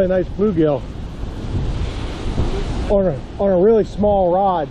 nice bluegill on a really small rod.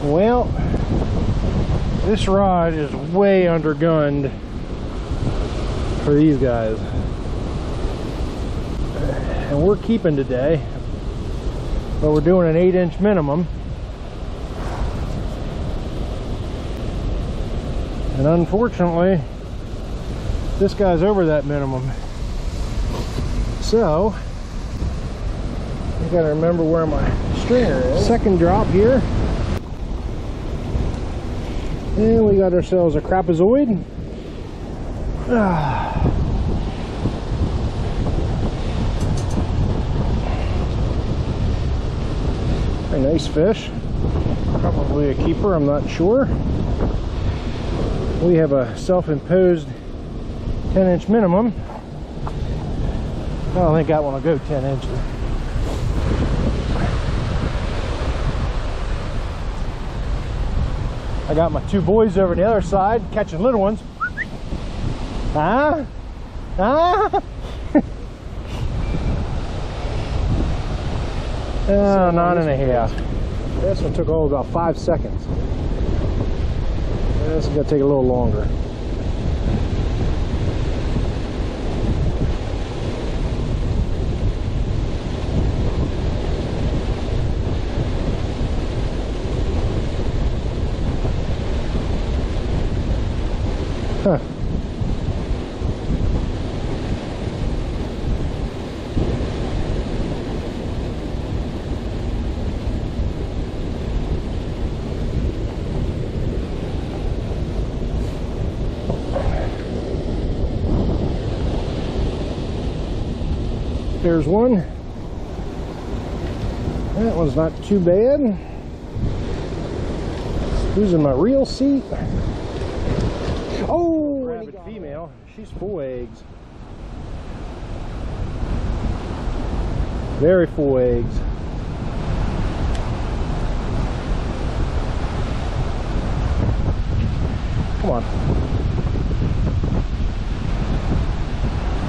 Well, this rod is way undergunned for these guys, and we're keeping today, but we're doing an 8-inch minimum, and unfortunately this guy's over that minimum, so I gotta remember where my stringer is. Second drop here. And we got ourselves a crapazoid. A nice fish. Probably a keeper, I'm not sure. We have a self-imposed 10-inch minimum. I don't think that one will go 10 inches. I got my two boys over on the other side catching little ones. Huh? Huh? Oh, 9.5. This one took all about 5 seconds. This is going to take a little longer. Huh. There's one. That one's not too bad. Losing my reel seat. Oh, rabid female. She's full eggs. Very full eggs. Come on.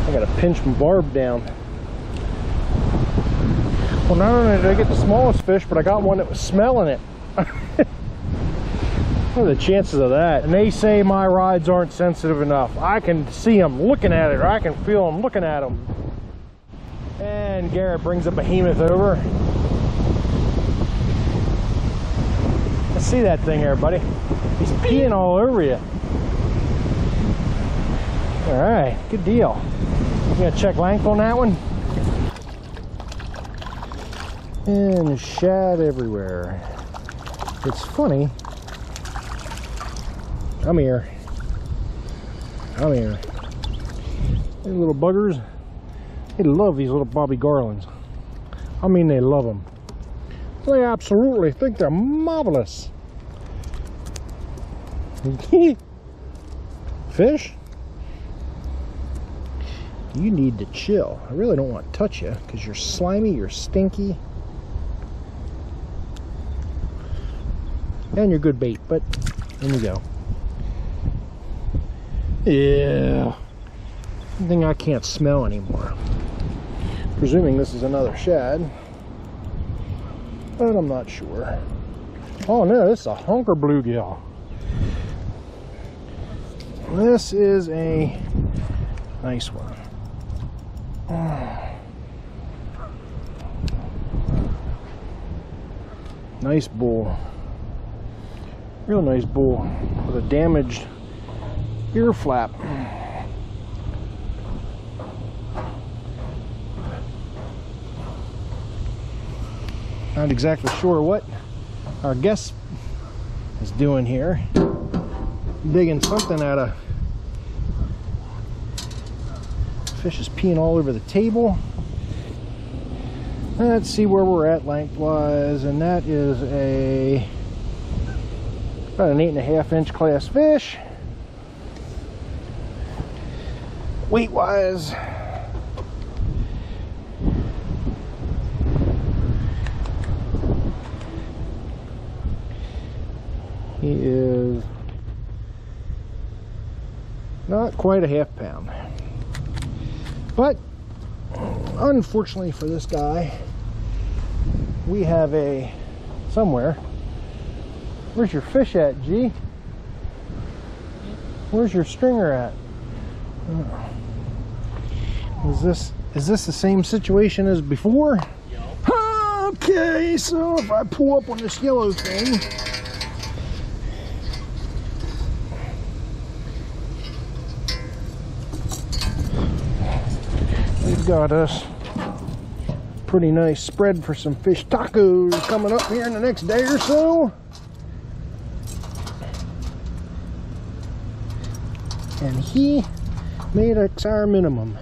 I gotta pinch my barb down. Well, not only did I get the smallest fish, but I got one that was smelling it. What are the chances of that? And they say my rods aren't sensitive enough. I can see them looking at it, or I can feel them looking at them. And Garrett brings a behemoth over. Let's see that thing there, buddy. He's peeing all over you. All right, good deal. You gonna check length on that one? And shad everywhere. It's funny. I'm here. I'm here. These little buggers, they love these little bobby garlands. I mean, they love them. They absolutely think they're marvelous. Fish, you need to chill. I really don't want to touch you because you're slimy, you're stinky. And you're good bait, but in you go. Yeah. Something I can't smell anymore. Presuming this is another shad. But I'm not sure. Oh no, this is a honker bluegill. This is a nice one. Nice bull. Real nice bull with a damaged ear flap. Not exactly sure what our guest is doing here. Digging something out of. Fish is peeing all over the table. Let's see where we're at lengthwise, and that is a About an 8.5 inch class fish. Weight wise, he is not quite a half pound. But unfortunately for this guy, we have a somewhere. Where's your fish at, G? Where's your stringer at? Is this the same situation as before? Yeah. Okay, so if I pull up on this yellow thing, we've got us pretty nice spread for some fish tacos coming up here in the next day or so. And he made our minimum.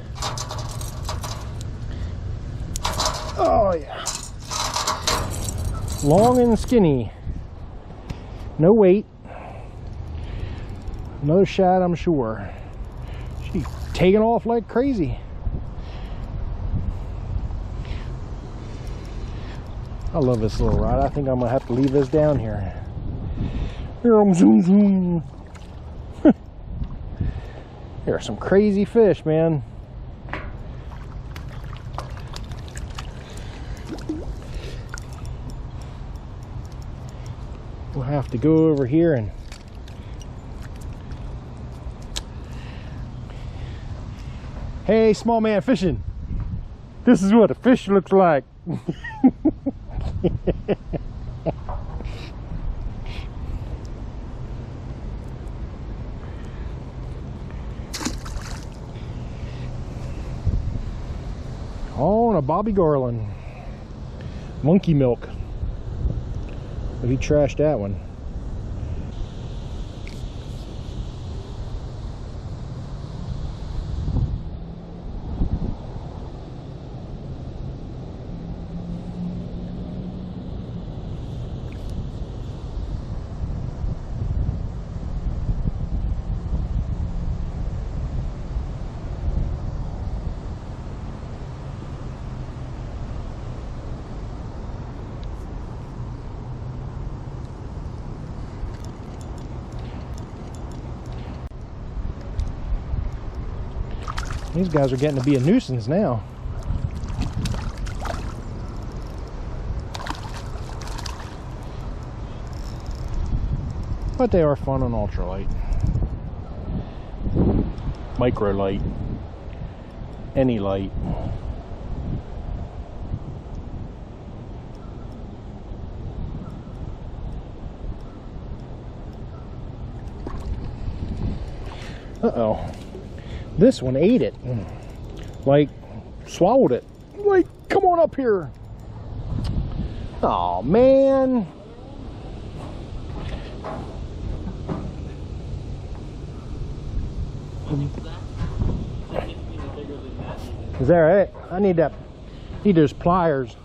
Oh yeah. Long and skinny. No weight. No shad, I'm sure. She's taking off like crazy. I love this little rod. I think I'm gonna have to leave this down here. Here I'm zoom zoom. There are some crazy fish, man. We'll have to go over here and hey, small man fishing. This is what a fish looks like. On a Bobby Garland. Monkey milk. But he trashed that one. These guys are getting to be a nuisance now. But they are fun on ultralight. Micro light. Any light. Uh-oh. This one ate it. Like, swallowed it. Like, come on up here. Oh man. Is that right? I need that. Need those pliers.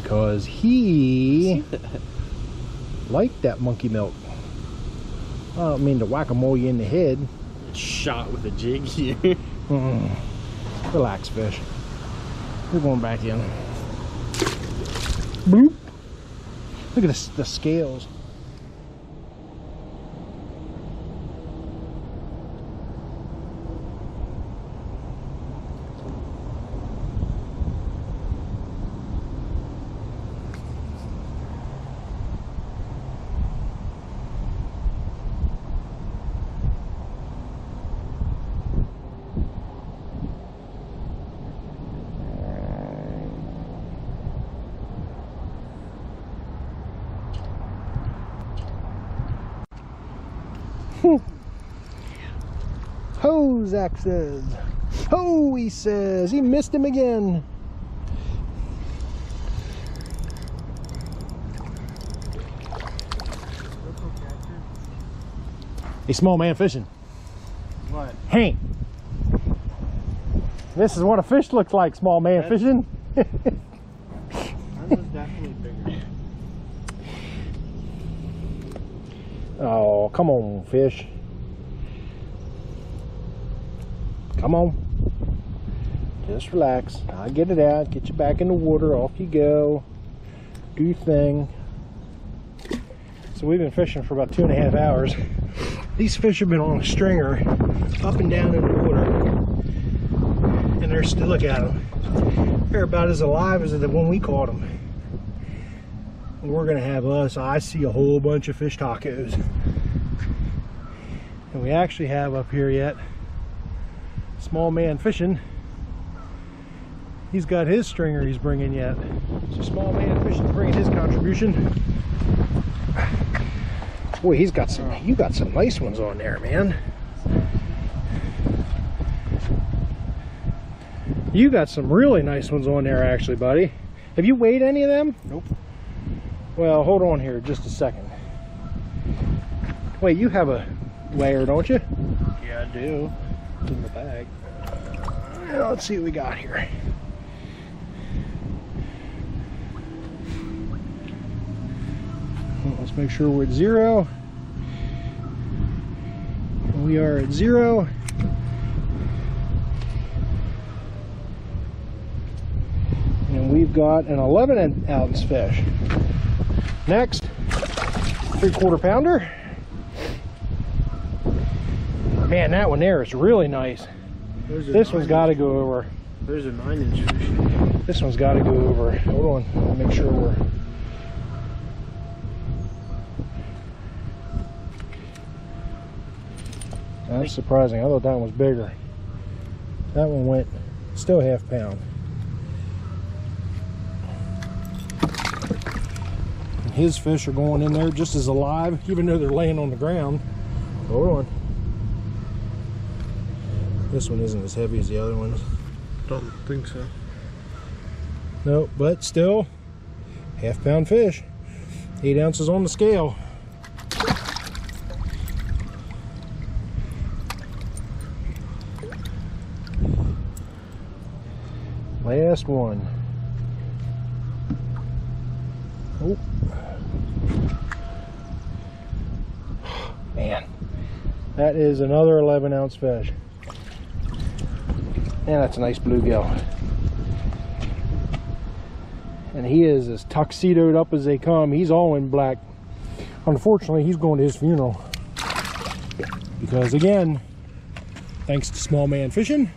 Because he liked that monkey milk. I don't mean to whack-a-mole you in the head. Shot with a jig here. Relax, fish. We're going back in. Bloop. Look at the scales. Ho, Zach says. Ho, he says. He missed him again. Hey, small man fishing. What? Hank. This is what a fish looks like, small man fishing. That was definitely bigger. Oh, come on, fish. Come on. Just relax. I'll get it out. Get you back in the water. Off you go. Do your thing. So we've been fishing for about 2.5 hours. These fish have been on a stringer up and down in the water. And they're still, look at them. They're about as alive as the one we caught them. And we're going to have I see a whole bunch of fish tacos. And we actually have up here yet, small man fishing. He's got his stringer he's bringing yet. So small man fishing's bringing his contribution. Boy, he's got some, you got some nice ones on there, man. You got some really nice ones on there, actually, buddy. Have you weighed any of them? Nope. Well, hold on here just a second. Wait, you have a weigher, don't you? Yeah, I do. It's in the bag. Let's see what we got here. Let's make sure we're at 0. We are at 0. And we've got an 11-ounce fish. Next, 3/4 pounder. Man, that one there is really nice. This one's got to go over. There's a 9-inch fish. This one's got to go over. Hold on, I'll make sure we're. That's surprising. I thought that one was bigger. That one went still 1/2 pound. And his fish are going in there just as alive, even though they're laying on the ground. Hold on. This one isn't as heavy as the other ones. Don't think so. No, but still 1/2 pound fish. 8 ounces on the scale. Last one. Oh. Man, that is another 11-ounce fish. And that's a nice bluegill. And he is as tuxedoed up as they come. He's all in black. Unfortunately, he's going to his funeral. Because again, thanks to small man fishing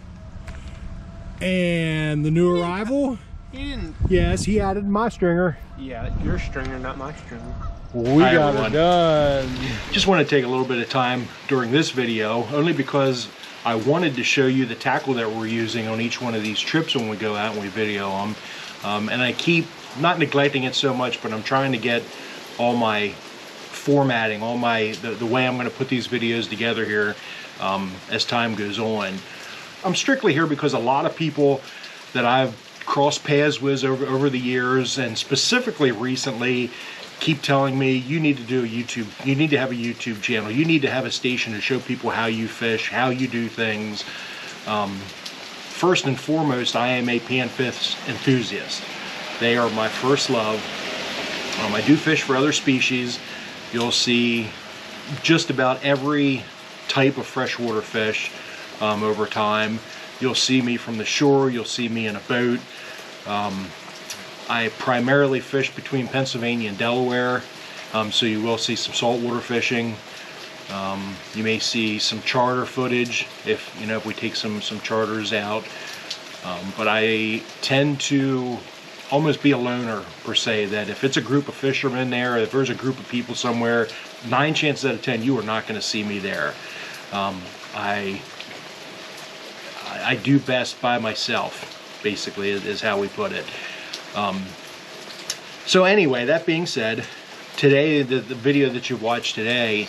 and the new arrival. He didn't. Yes, he added my stringer. Yeah, your stringer, not my stringer. We got it done. Just want to take a little bit of time during this video, only because I wanted to show you the tackle that we're using on each one of these trips when we go out and we video them. And I keep not neglecting it so much, but I'm trying to get all my formatting, all my the way I'm going to put these videos together here as time goes on. I'm strictly here because a lot of people that I've crossed paths with over the years, and specifically recently, keep telling me, you need to do a YouTube, you need to have a YouTube channel, you need to have a station to show people how you fish, how you do things. First and foremost, I am a panfish enthusiast. They are my first love. I do fish for other species. You'll see just about every type of freshwater fish over time. You'll see me from the shore, you'll see me in a boat. I primarily fish between Pennsylvania and Delaware, so you will see some saltwater fishing. You may see some charter footage if we take some charters out. But I tend to almost be a loner per se, that if it's a group of fishermen there, if there's a group of people somewhere, 9 chances out of 10 you are not going to see me there. I do best by myself, basically, is how we put it. So anyway, that being said, today, the video that you watched today,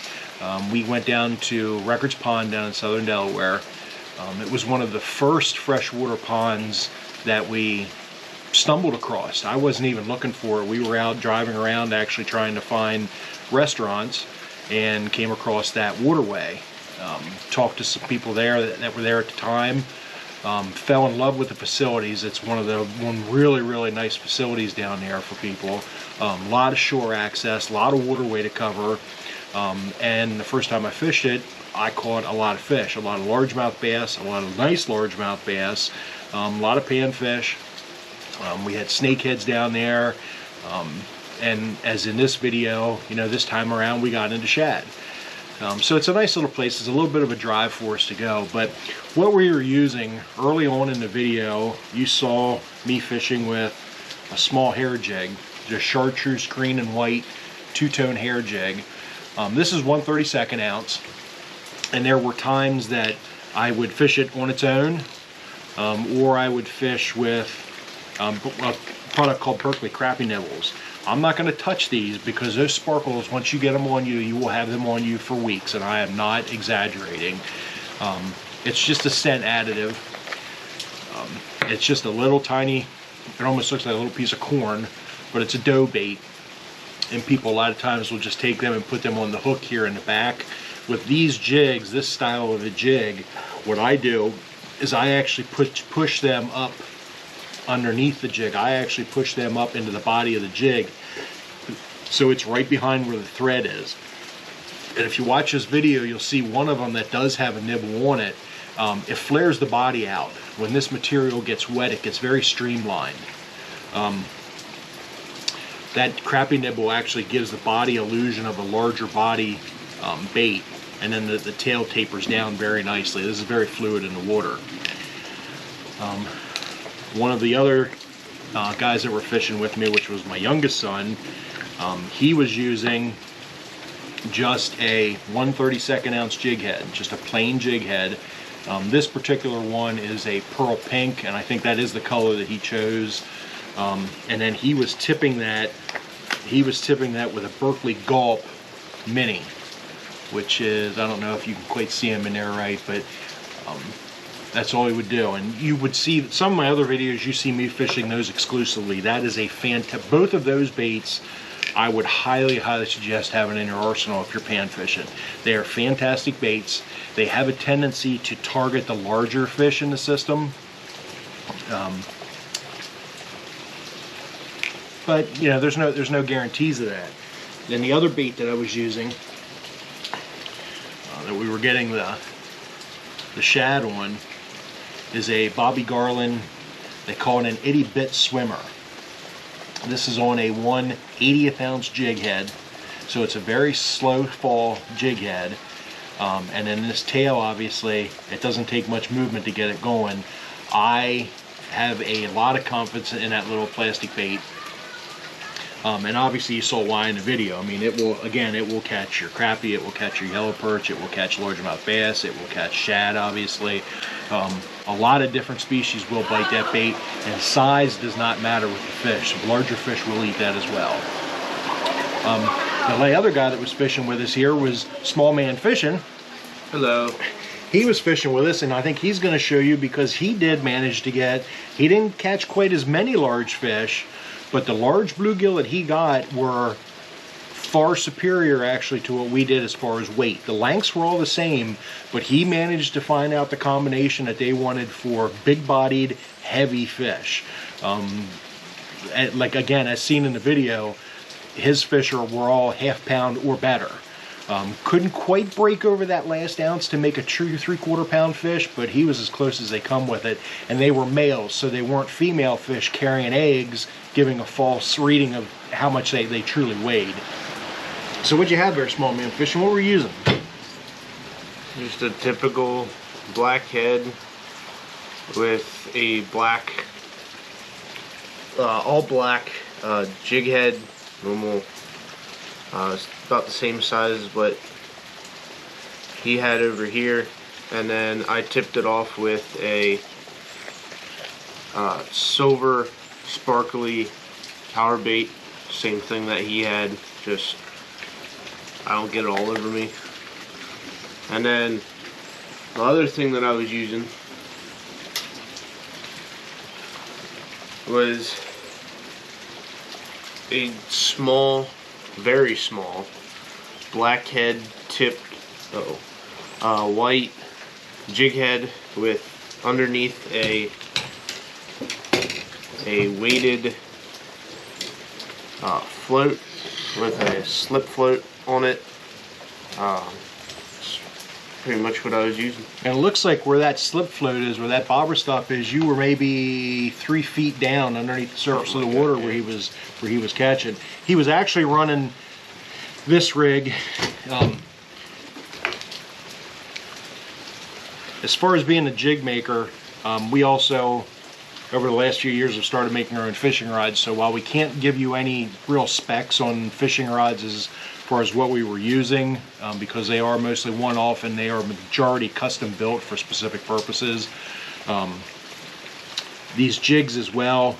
we went down to Records Pond down in southern Delaware. It was one of the first freshwater ponds that we stumbled across. I wasn't even looking for it. We were out driving around actually trying to find restaurants and came across that waterway. Talked to some people there that were there at the time. Fell in love with the facilities. It's one really nice facilities down there for people. A lot of shore access, a lot of waterway to cover. And the first time I fished it, I caught a lot of fish, a lot of largemouth bass, a lot of nice largemouth bass, a lot of panfish. We had snakeheads down there, and as in this video, you know, this time around we got into shad. So it's a nice little place. It's a little bit of a drive for us to go, but what we were using early on in the video, you saw me fishing with a small hair jig, just chartreuse green and white two-tone hair jig. This is 1/32 ounce, and there were times that I would fish it on its own, or I would fish with a product called Berkeley Crappie Nibbles. I'm not going to touch these because those sparkles, once you get them on you, you will have them on you for weeks, and I am not exaggerating. It's just a scent additive. It's just a little tiny, it almost looks like a little piece of corn, but it's a dough bait, and people a lot of times will just take them and put them on the hook here in the back. With these jigs, this style of a jig, what I do is I actually push them up underneath the jig. I actually push them up into the body of the jig, so it's right behind where the thread is. And if you watch this video, you'll see one of them that does have a nibble on it. It flares the body out. When this material gets wet, it gets very streamlined. That crappie nibble actually gives the body illusion of a larger body bait, and then the tail tapers down very nicely. This is very fluid in the water. One of the other guys that were fishing with me, which was my youngest son, he was using just a 1/32 ounce jig head, just a plain jig head. This particular one is a pearl pink, and I think that is the color that he chose. And then he was tipping that with a Berkeley Gulp Mini, which is, I don't know if you can quite see him in there right, but that's all he would do. And you would see some of my other videos, you see me fishing those exclusively. That is a fantastic, both of those baits I would highly suggest having in your arsenal if you're pan fishing. They are fantastic baits. They have a tendency to target the larger fish in the system. But you know, there's no guarantees of that. Then the other bait that I was using, that we were getting the shad on, is a Bobby Garland, they call it an itty bit swimmer. This is on a 1/80th ounce jig head, so it's a very slow fall jig head. And then this tail, obviously, it doesn't take much movement to get it going. I have a lot of confidence in that little plastic bait. And obviously you saw why in the video. I mean, it will catch your crappie, it will catch your yellow perch, it will catch largemouth bass, it will catch shad, obviously. A lot of different species will bite that bait, and size does not matter with the fish. Larger fish will eat that as well. The other guy that was fishing with us here was Small Man Fishing. Hello. He was fishing with us, and I think he's going to show you, because he did manage to get, he didn't catch quite as many large fish, but the large bluegill that he got were far superior actually to what we did as far as weight. The lengths were all the same, but he managed to find out the combination that they wanted for big-bodied, heavy fish. Like again, as seen in the video, his fish were all half-pound or better. Couldn't quite break over that last ounce to make a true 3/4 pound fish, but he was as close as they come with it. And they were males, so they weren't female fish carrying eggs, giving a false reading of how much they truly weighed. So what'd you have there, Small Man Fishing? What were you using? Just a typical black head with a black, all black jig head, normal. It's about the same size as what he had over here, and then I tipped it off with a silver sparkly power bait, same thing that he had, just I don't get it all over me. And then the other thing that I was using was a small, very small blackhead tipped white jig head with underneath a weighted float with a slip float on it. It's pretty much what I was using. And it looks like where that slip float is, where that bobber stop is, you were maybe 3 feet down underneath the surface of the water where he was catching. He was actually running this rig. As far as being a jig maker, we also, over the last few years, have started making our own fishing rods. So while we can't give you any real specs on fishing rods as far as what we were using, because they are mostly one-off and they are majority custom built for specific purposes. These jigs as well,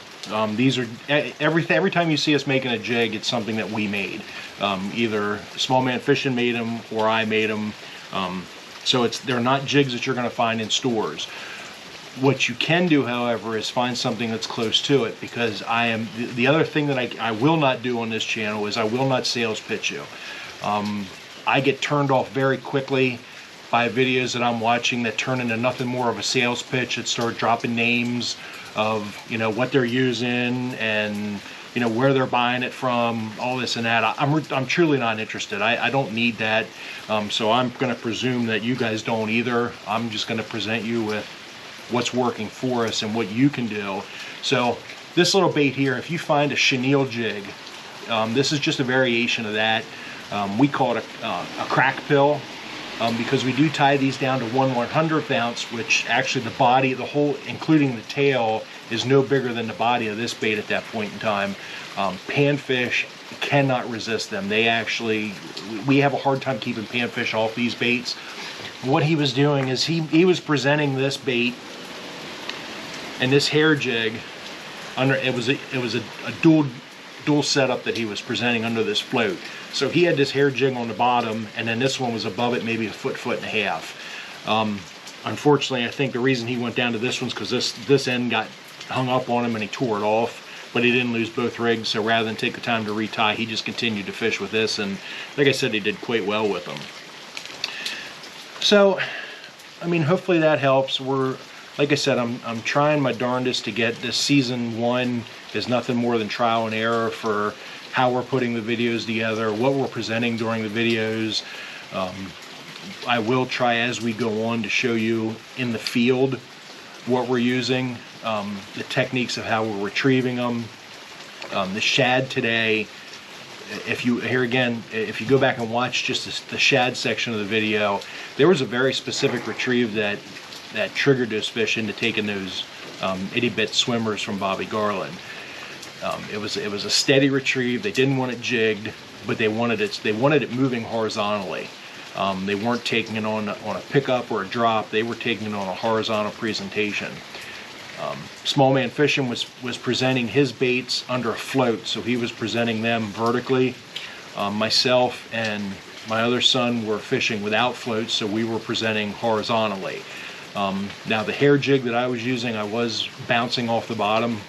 these are, every time you see us making a jig, it's something that we made. Either Small Man Fishing made them or I made them. So they're not jigs that you're going to find in stores. What you can do, however, is find something that's close to it, because the other thing that I will not do on this channel is I will not sales pitch you. I get turned off very quickly by videos that I'm watching that turn into nothing more of a sales pitch, that start dropping names of, you know, what they're using and, you know, where they're buying it from, all this and that. I'm truly not interested. I don't need that. So I'm going to presume that you guys don't either. I'm just going to present you with what's working for us and what you can do. So this little bait here, if you find a chenille jig, this is just a variation of that. We call it a crack pill, because we do tie these down to 1/100th ounce, which actually the body, the whole, including the tail, is no bigger than the body of this bait at that point in time. Panfish cannot resist them. They actually, we have a hard time keeping panfish off these baits. What he was doing is he was presenting this bait and this hair jig under, it was a dual setup that he was presenting under this float. So he had this hair jig on the bottom, and then this one was above it, maybe a foot and a half. Unfortunately, I think the reason he went down to this one's because this end got hung up on him and he tore it off, but he didn't lose both rigs. So rather than take the time to retie, he just continued to fish with this, and like I said, he did quite well with them. So, I mean, hopefully that helps. Like I said, I'm trying my darndest to get this season 1 is nothing more than trial and error for how we're putting the videos together, what we're presenting during the videos. I will try as we go on to show you in the field what we're using, the techniques of how we're retrieving them. The shad today, if you go back and watch just the shad section of the video, there was a very specific retrieve that triggered those fish into taking those itty-bit swimmers from Bobby Garland. It was a steady retrieve. They didn't want it jigged, but they wanted it moving horizontally. They weren't taking it on a pickup or a drop. They were taking it on a horizontal presentation. Small Man Fishing was presenting his baits under a float, so he was presenting them vertically. Myself and my other son were fishing without floats, so we were presenting horizontally. Now the hair jig that I was using, I was bouncing off the bottom.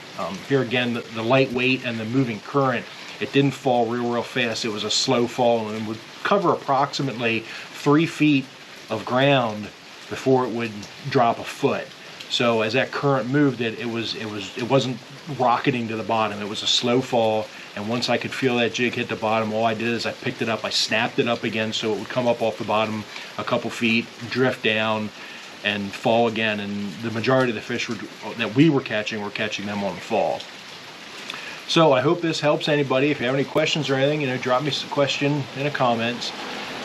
Here again, the light weight and the moving current, it didn't fall real fast. It was a slow fall and would cover approximately 3 feet of ground before it would drop a foot. So as that current moved, it wasn't rocketing to the bottom. It was a slow fall, and once I could feel that jig hit the bottom, all I did is I picked it up, I snapped it up again so it would come up off the bottom a couple feet, drift down, and fall again. And the majority of the fish that we were catching them on the fall. So I hope this helps anybody. If you have any questions or anything, drop me a question in the comments,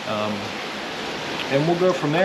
and we'll go from there.